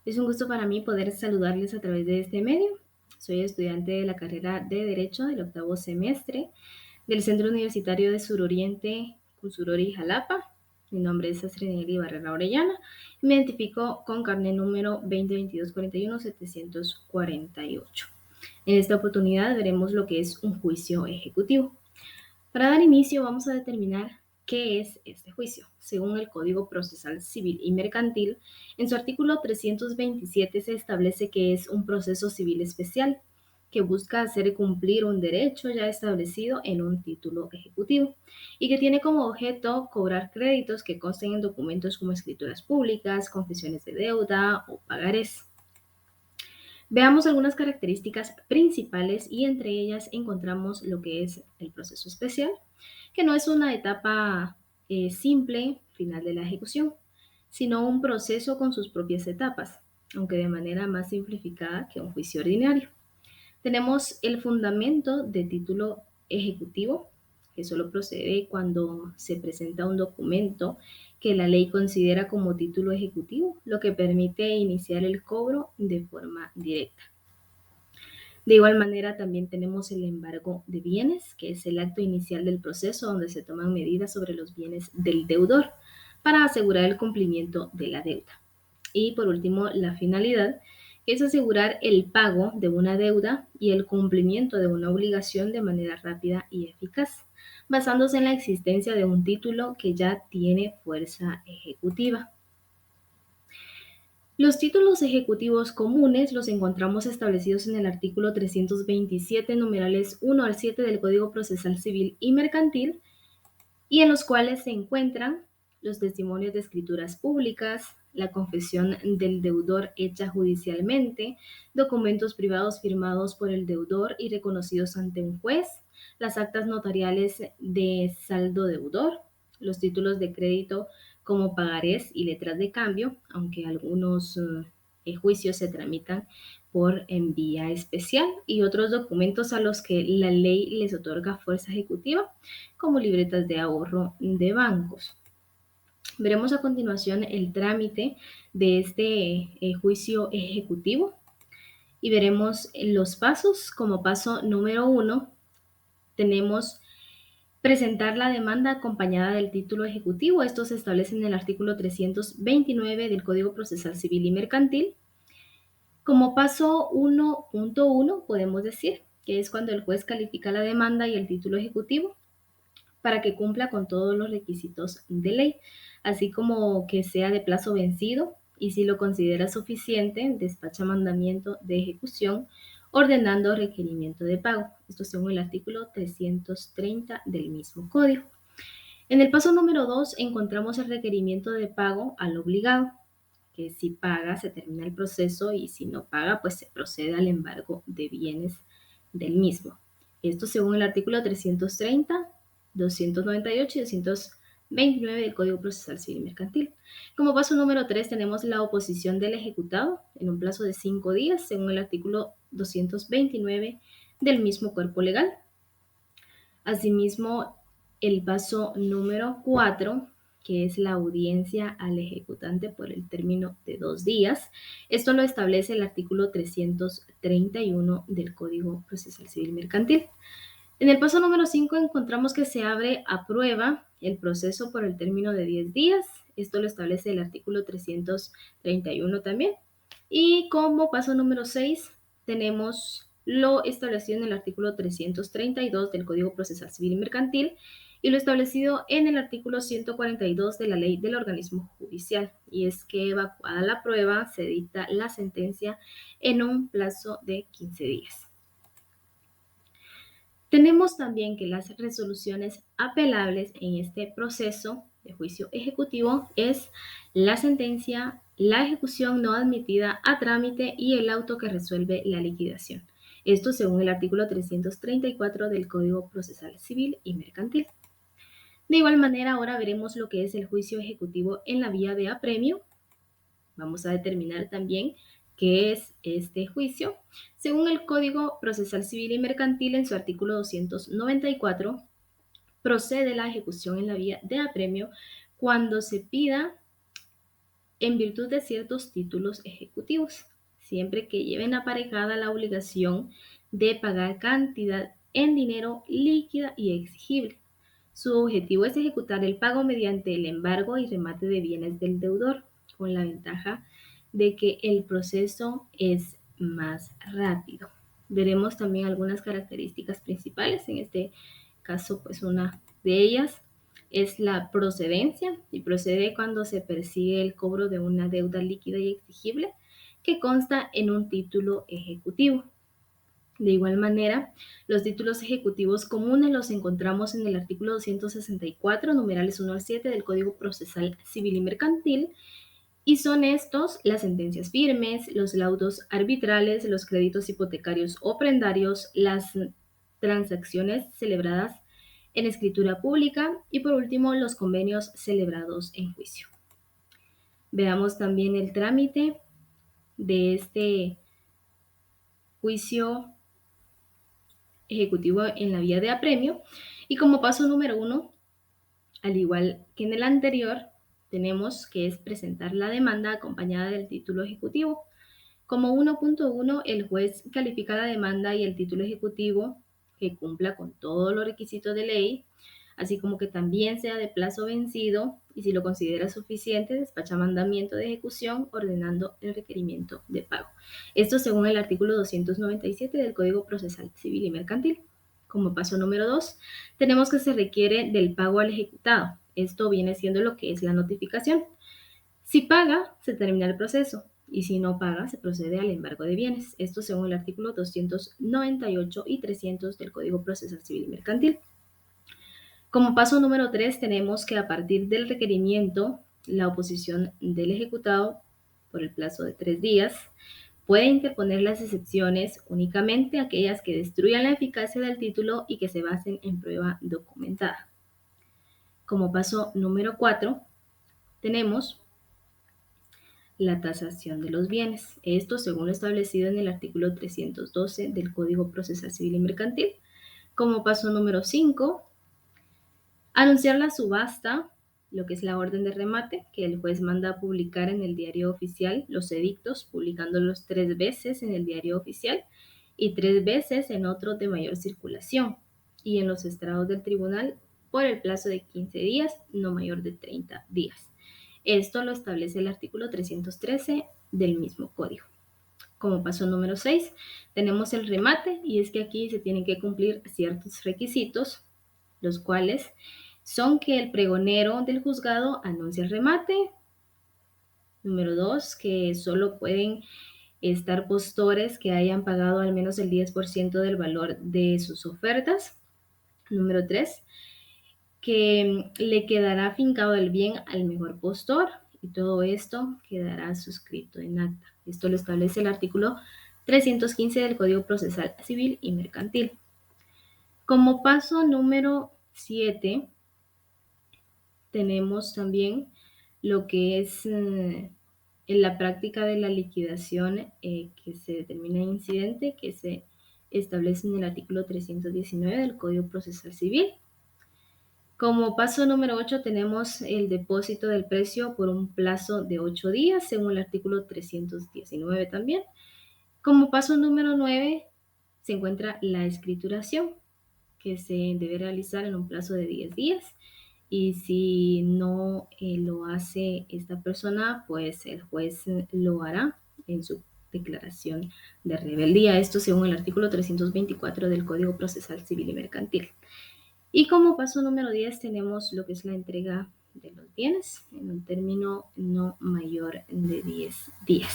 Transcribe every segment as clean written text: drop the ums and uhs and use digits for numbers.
Es un gusto para mí poder saludarles a través de este medio. Soy estudiante de la carrera de Derecho del octavo semestre del Centro Universitario de Suroriente, Cusurori, Jalapa. Mi nombre es Astrid Barrera Orellana y me identifico con carnet número 2022-41-748. En esta oportunidad veremos lo que es un juicio ejecutivo. Para dar inicio, vamos a determinar qué es este juicio. Según el Código Procesal Civil y Mercantil, en su artículo 327 se establece que es un proceso civil especial que busca hacer cumplir un derecho ya establecido en un título ejecutivo y que tiene como objeto cobrar créditos que consten en documentos como escrituras públicas, confesiones de deuda o pagarés. Veamos algunas características principales y entre ellas encontramos lo que es el proceso especial, que no es una etapa simple, final de la ejecución, sino un proceso con sus propias etapas, aunque de manera más simplificada que un juicio ordinario. Tenemos el fundamento de título ejecutivo, que solo procede cuando se presenta un documento que la ley considera como título ejecutivo, lo que permite iniciar el cobro de forma directa. De igual manera, también tenemos el embargo de bienes, que es el acto inicial del proceso donde se toman medidas sobre los bienes del deudor para asegurar el cumplimiento de la deuda. Y por último, la finalidad, que es asegurar el pago de una deuda y el cumplimiento de una obligación de manera rápida y eficaz, basándose en la existencia de un título que ya tiene fuerza ejecutiva. Los títulos ejecutivos comunes los encontramos establecidos en el artículo 327, numerales 1 al 7 del Código Procesal Civil y Mercantil, y en los cuales se encuentran los testimonios de escrituras públicas, la confesión del deudor hecha judicialmente, documentos privados firmados por el deudor y reconocidos ante un juez, las actas notariales de saldo deudor, los títulos de crédito como pagarés y letras de cambio, aunque algunos juicios se tramitan por en vía especial, y otros documentos a los que la ley les otorga fuerza ejecutiva, como libretas de ahorro de bancos. Veremos a continuación el trámite de este juicio ejecutivo y veremos los pasos. Como paso número 1, tenemos presentar la demanda acompañada del título ejecutivo. Esto se establece en el artículo 329 del Código Procesal Civil y Mercantil. Como paso 1.1 podemos decir que es cuando el juez califica la demanda y el título ejecutivo para que cumpla con todos los requisitos de ley, así como que sea de plazo vencido y si lo considera suficiente, despacha mandamiento de ejecución ordenando requerimiento de pago. Esto según el artículo 330 del mismo código. En el paso número 2 encontramos el requerimiento de pago al obligado, que si paga se termina el proceso y si no paga pues se procede al embargo de bienes del mismo. Esto según el artículo 330, 298 y 229 del Código Procesal Civil y Mercantil. Como paso número 3 tenemos la oposición del ejecutado en un plazo de 5 días según el artículo 229 del mismo cuerpo legal. Asimismo, el paso número 4, que es la audiencia al ejecutante por el término de 2 días. Esto lo establece el artículo 331 del Código Procesal Civil Mercantil. En el paso número 5 encontramos que se abre a prueba el proceso por el término de 10 días. Esto lo establece el artículo 331 también. Y como paso número 6 tenemos lo establecido en el artículo 332 del Código Procesal Civil y Mercantil y lo establecido en el artículo 142 de la Ley del Organismo Judicial. Y es que evacuada la prueba se dicta la sentencia en un plazo de 15 días. Tenemos también que las resoluciones apelables en este proceso de juicio ejecutivo es la sentencia, la ejecución no admitida a trámite y el auto que resuelve la liquidación. Esto según el artículo 334 del Código Procesal Civil y Mercantil. De igual manera, ahora veremos lo que es el juicio ejecutivo en la vía de apremio. Vamos a determinar también qué es este juicio. Según el Código Procesal Civil y Mercantil, en su artículo 294, procede la ejecución en la vía de apremio cuando se pida en virtud de ciertos títulos ejecutivos, siempre que lleven aparejada la obligación de pagar cantidad en dinero líquida y exigible. Su objetivo es ejecutar el pago mediante el embargo y remate de bienes del deudor, con la ventaja de que el proceso es más rápido. Veremos también algunas características principales. En este caso, pues una de ellas es la procedencia, y procede cuando se persigue el cobro de una deuda líquida y exigible que consta en un título ejecutivo. De igual manera, los títulos ejecutivos comunes los encontramos en el artículo 264, numerales 1 al 7 del Código Procesal Civil y Mercantil, y son estos las sentencias firmes, los laudos arbitrales, los créditos hipotecarios o prendarios, las transacciones celebradas en escritura pública y por último los convenios celebrados en juicio. Veamos también el trámite de este juicio ejecutivo en la vía de apremio, y como paso número 1, al igual que en el anterior, tenemos que es presentar la demanda acompañada del título ejecutivo. Como 1.1, el juez califica la demanda y el título ejecutivo que cumpla con todos los requisitos de ley, así como que también sea de plazo vencido, y si lo considera suficiente, despacha mandamiento de ejecución ordenando el requerimiento de pago. Esto según el artículo 297 del Código Procesal Civil y Mercantil. Como paso número 2, tenemos que se requiere del pago al ejecutado. Esto viene siendo lo que es la notificación. Si paga, se termina el proceso, y si no paga, se procede al embargo de bienes. Esto según el artículo 298 y 300 del Código Procesal Civil y Mercantil. Como paso número 3, tenemos que a partir del requerimiento, la oposición del ejecutado, por el plazo de 3 días, puede interponer las excepciones únicamente aquellas que destruyan la eficacia del título y que se basen en prueba documentada. Como paso número 4, tenemos la tasación de los bienes. Esto según lo establecido en el artículo 312 del Código Procesal Civil y Mercantil. Como paso número 5, anunciar la subasta, lo que es la orden de remate, que el juez manda a publicar en el diario oficial los edictos, publicándolos 3 veces en el diario oficial y 3 veces en otro de mayor circulación, y en los estrados del tribunal por el plazo de 15 días, no mayor de 30 días. Esto lo establece el artículo 313 del mismo código. Como paso número 6, tenemos el remate, y es que aquí se tienen que cumplir ciertos requisitos, los cuales son que el pregonero del juzgado anuncie el remate. Número 2, que solo pueden estar postores que hayan pagado al menos el 10% del valor de sus ofertas. Número 3, que le quedará fincado el bien al mejor postor, y todo esto quedará suscrito en acta. Esto lo establece el artículo 315 del Código Procesal Civil y Mercantil. Como paso número 7, tenemos también lo que es en la práctica de la liquidación que se determina incidente, que se establece en el artículo 319 del Código Procesal Civil. Como paso número 8 tenemos el depósito del precio por un plazo de 8 días, según el artículo 319 también. Como paso número 9 se encuentra la escrituración, que se debe realizar en un plazo de 10 días. Y si no lo hace esta persona, pues el juez lo hará en su declaración de rebeldía. Esto según el artículo 324 del Código Procesal Civil y Mercantil. Y como paso número 10 tenemos lo que es la entrega de los bienes en un término no mayor de 10 días.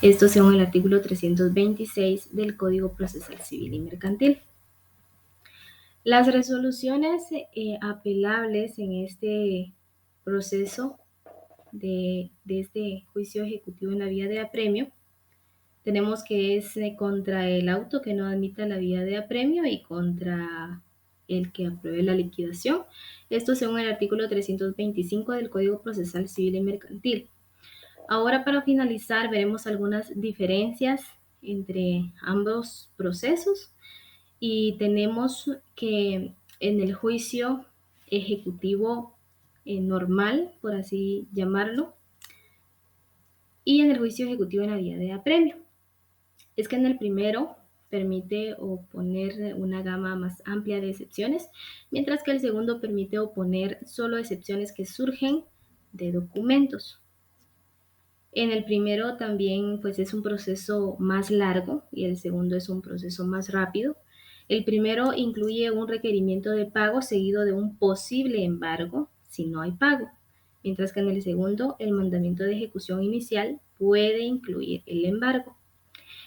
Esto según el artículo 326 del Código Procesal Civil y Mercantil. Las resoluciones apelables en este proceso de este juicio ejecutivo en la vía de apremio, tenemos que es contra el auto que no admita la vía de apremio y contra el que apruebe la liquidación. Esto según el artículo 325 del Código Procesal Civil y Mercantil. Ahora, para finalizar, veremos algunas diferencias entre ambos procesos, y tenemos que en el juicio ejecutivo normal, por así llamarlo, y en el juicio ejecutivo en la vía de apremio. Es que en el primero permite oponer una gama más amplia de excepciones, mientras que el segundo permite oponer solo excepciones que surgen de documentos. En el primero también pues es un proceso más largo y el segundo es un proceso más rápido. El primero incluye un requerimiento de pago seguido de un posible embargo si no hay pago, mientras que en el segundo el mandamiento de ejecución inicial puede incluir el embargo.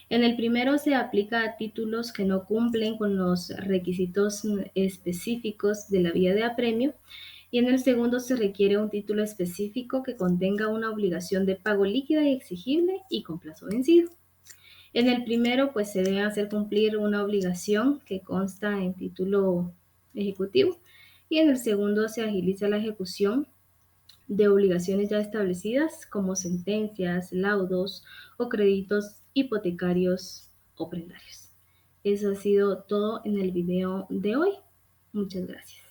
En el primero se aplica a títulos que no cumplen con los requisitos específicos de la vía de apremio y en el segundo se requiere un título específico que contenga una obligación de pago líquida y exigible y con plazo vencido. En el primero, pues se debe hacer cumplir una obligación que consta en título ejecutivo y en el segundo se agiliza la ejecución de obligaciones ya establecidas como sentencias, laudos o créditos hipotecarios o prendarios. Eso ha sido todo en el video de hoy. Muchas gracias.